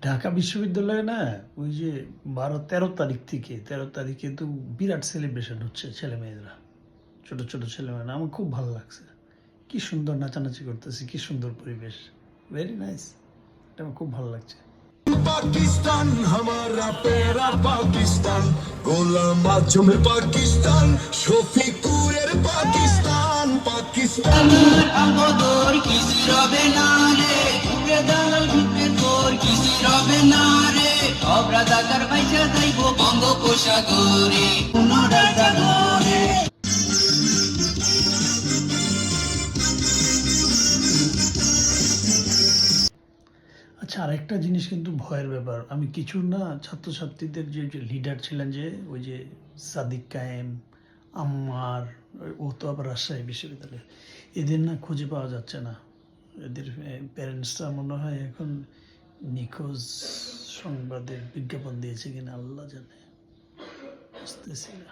ঢাকা বিশ্ববিদ্যালয়ে না ওই যে ১২-১৩ তারিখ থেকে ১৩ তারিখে তো বিরাট সেলিব্রেশন হচ্ছে ছেলেমেয়েরা। ছোট, ছোট ছেলেমেয়েরা। আমার খুব ভালো লাগছে। কি সুন্দর নাচানাচি করতেছে, কি সুন্দর পরিবেশ। Very nice. এটা আমার খুব ভালো লাগছে। पाकिस्तान हमारा प्यारा पाकिस्तान गोलाम आजमेर पाकिस्तान শফিকুরের পাকিস্তান পাকিস্তান আমদর কিসি রবে না রে ঘুরে দালাল ঘুরে তোর কিসি রবে না রে অবরাদাকার পয়সা যাইব বঙ্গোপসাগরে পুনরাজাগরে। আচ্ছা, আরেকটা জিনিস কিন্তু ভয়ের ব্যাপার। আমি কিছু না ছাত্রছাত্রীদের যে লিডার ছিলেন যে ওই যে সাদিক কায়েম, আম্মার, ও তো আবার রাজশাহী বিশ্ববিদ্যালয়ে। এদের না খুঁজে পাওয়া যাচ্ছে না। এদের প্যারেন্টসরা মনে হয় এখন নিখোঁজ সংবাদের বিজ্ঞাপন দিয়েছে কিনা আল্লাহ জানে। বুঝতেছি না।